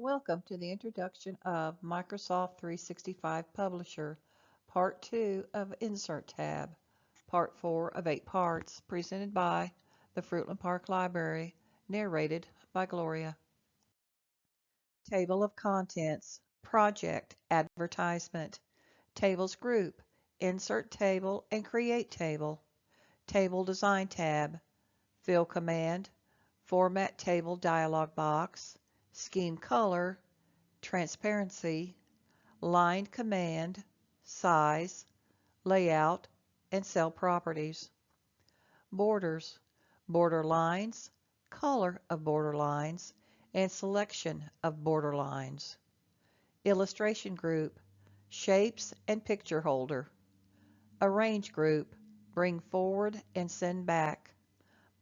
Welcome to the introduction of Microsoft 365 Publisher, Part 2 of Insert tab, Part 4 of 8 parts, presented by the Fruitland Park Library, narrated by Gloria. Table of Contents, Project, Advertisement, Tables Group, Insert Table and Create Table, Table Design tab, Fill Command, Format Table dialog box, Scheme Color, Transparency, Line Command, Size, Layout, and Cell Properties. Borders, Border Lines, Color of border lines, and Selection of border lines. Illustration Group, Shapes and Picture Holder. Arrange Group, Bring Forward and Send Back.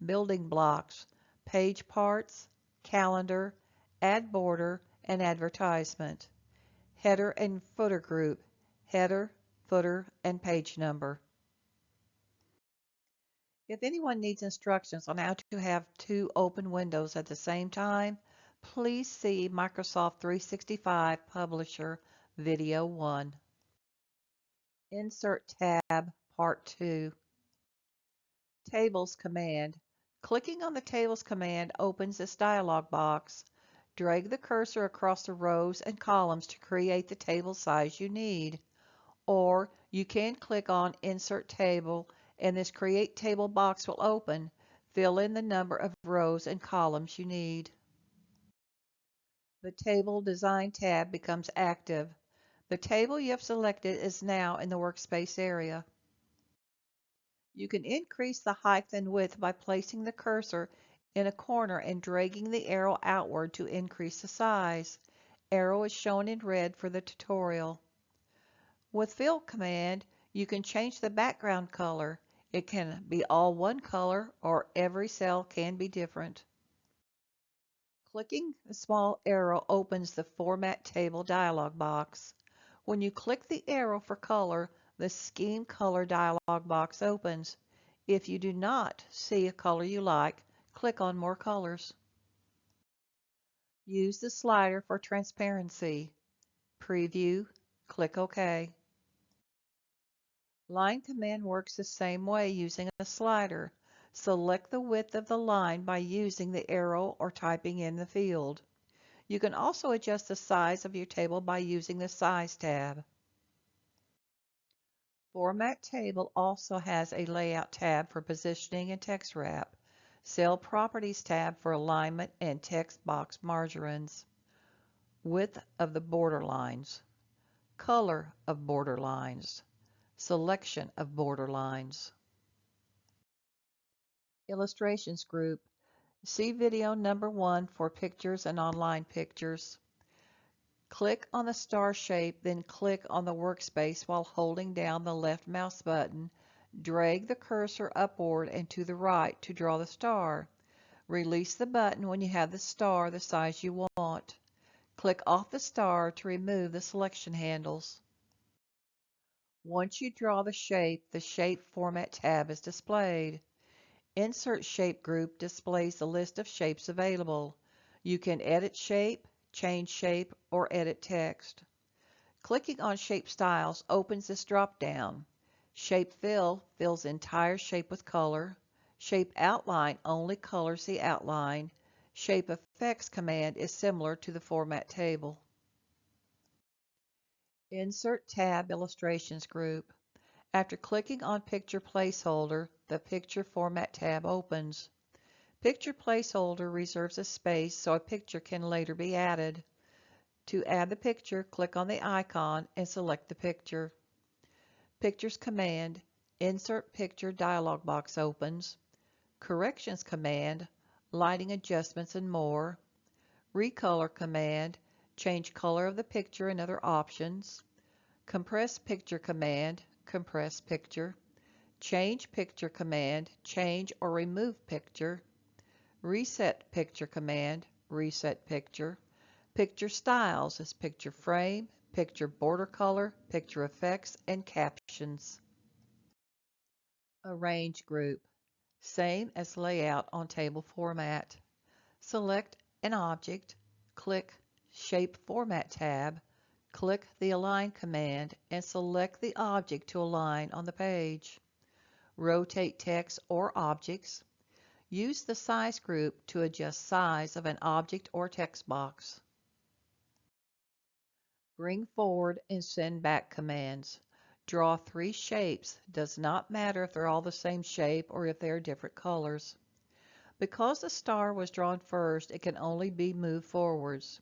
Building Blocks, Page Parts, Calendar, Add Border, and Advertisement. Header and Footer Group, Header, Footer, and Page Number. If anyone needs instructions on how to have two open windows at the same time, please see Microsoft 365 Publisher Video 1. Insert tab, Part 2. Tables command. Clicking on the Tables command opens this dialog box. Drag the cursor across the rows and columns to create the table size you need. Or you can click on Insert Table and this Create Table box will open. Fill in the number of rows and columns you need. The Table Design tab becomes active. The table you have selected is now in the workspace area. You can increase the height and width by placing the cursor in a corner and dragging the arrow outward to increase the size. Arrow is shown in red for the tutorial. With Fill command, you can change the background color. It can be all one color or every cell can be different. Clicking the small arrow opens the Format Table dialog box. When you click the arrow for color, the Scheme Color dialog box opens. If you do not see a color you like, click on More Colors. Use the slider for transparency. Preview, click OK. Line command works the same way using a slider. Select the width of the line by using the arrow or typing in the field. You can also adjust the size of your table by using the Size tab. Format Table also has a Layout tab for positioning and text wrap, Cell Properties tab for alignment and text box margins, Width of the border lines, Color of border lines, Selection of border lines. Illustrations Group. See video number 1 for pictures and online pictures. Click on the star shape, then click on the workspace while holding down the left mouse button. Drag the cursor upward and to the right to draw the star. Release the button when you have the star the size you want. Click off the star to remove the selection handles. Once you draw the Shape Format tab is displayed. Insert Shape Group displays the list of shapes available. You can edit shape, change shape, or edit text. Clicking on Shape Styles opens this drop-down. Shape Fill fills the entire shape with color. Shape Outline only colors the outline. Shape Effects command is similar to the Format table. Insert tab Illustrations Group. After clicking on Picture Placeholder, the Picture Format tab opens. Picture Placeholder reserves a space so a picture can later be added. To add the picture, click on the icon and select the picture. Pictures command, Insert Picture dialog box opens. Corrections command, lighting adjustments and more. Recolor command, change color of the picture and other options. Compress Picture command, compress picture. Change Picture command, change or remove picture. Reset Picture command, reset picture. Picture styles is picture frame, picture border color, picture effects, and captions. Arrange Group. Same as layout on table format. Select an object, click Shape Format tab, click the Align command and select the object to align on the page. Rotate text or objects. Use the size group to adjust size of an object or text box. Bring forward and send back commands. Draw 3 shapes. Does not matter if they're all the same shape or if they are different colors. Because the star was drawn first, it can only be moved forwards.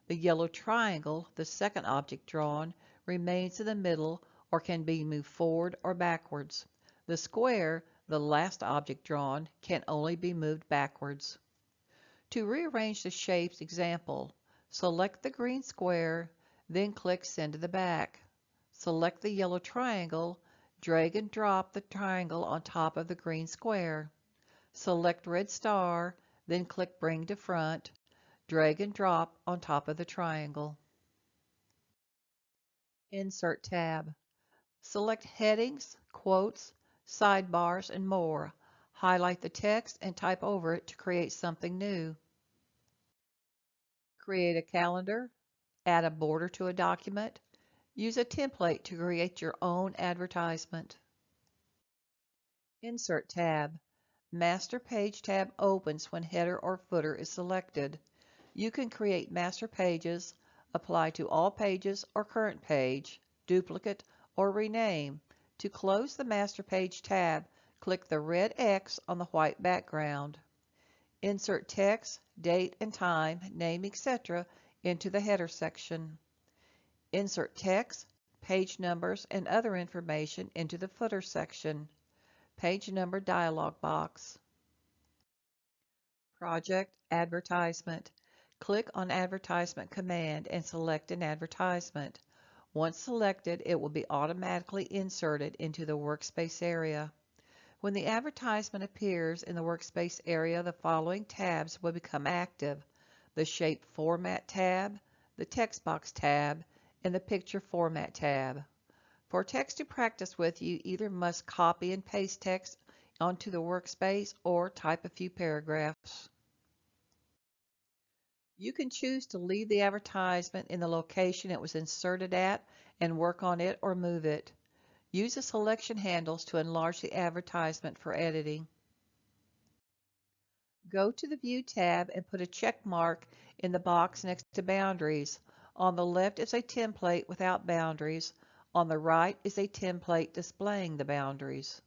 The yellow triangle, the second object drawn, remains in the middle or can be moved forward or backwards. The square, the last object drawn, can only be moved backwards. To rearrange the shapes example, select the green square, then click Send to the back. Select the yellow triangle, drag and drop the triangle on top of the green square. Select red star, then click Bring to front, drag and drop on top of the triangle. Insert tab. Select headings, quotes, sidebars, and more. Highlight the text and type over it to create something new. Create a calendar, add a border to a document, use a template to create your own advertisement. Insert tab. Master Page tab opens when header or footer is selected. You can create master pages, apply to all pages or current page, duplicate, or rename. To close the Master Page tab, click the red X on the white background. Insert text, date and time, name, etc. into the header section. Insert text, page numbers, and other information into the footer section. Page number dialog box. Project Advertisement. Click on Advertisement command and select an advertisement. Once selected, it will be automatically inserted into the workspace area. When the advertisement appears in the workspace area, the following tabs will become active: the Shape Format tab, the Text Box tab, and the Picture Format tab. For text to practice with, you either must copy and paste text onto the workspace or type a few paragraphs. You can choose to leave the advertisement in the location it was inserted at and work on it or move it. Use the selection handles to enlarge the advertisement for editing. Go to the View tab and put a check mark in the box next to Boundaries. On the left is a template without boundaries. On the right is a template displaying the boundaries.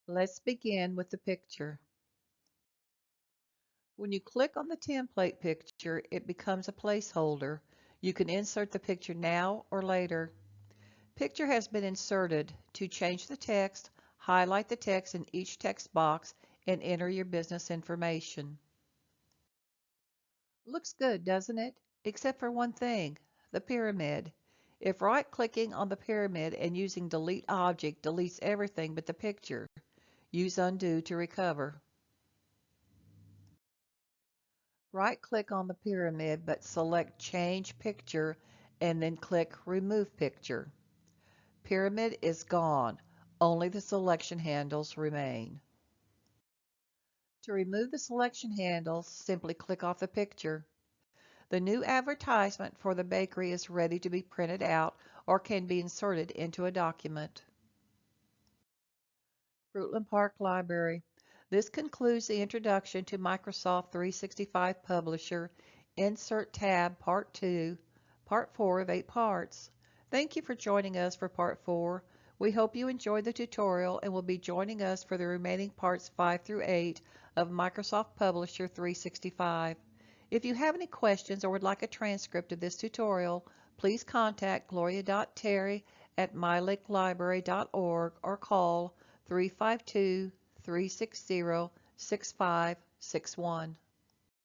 Let's begin with the picture. When you click on the template picture, it becomes a placeholder. You can insert the picture now or later. Picture has been inserted. To change the text, highlight the text in each text box and enter your business information. Looks good, doesn't it? Except for one thing, the pyramid. If right-clicking on the pyramid and using Delete Object deletes everything but the picture, use Undo to recover. Right-click on the pyramid but select Change Picture and then click Remove Picture. Pyramid is gone. Only the selection handles remain. To remove the selection handles, simply click off the picture. The new advertisement for the bakery is ready to be printed out or can be inserted into a document. Fruitland Park Library. This concludes the introduction to Microsoft 365 Publisher, Insert Tab Part 2, Part 4 of 8 parts. Thank you for joining us for Part 4. We hope you enjoyed the tutorial and will be joining us for the remaining parts 5 through 8 of Microsoft Publisher 365. If you have any questions or would like a transcript of this tutorial, please contact gloria.terry@mylakelibrary.org or call 352-360-6561.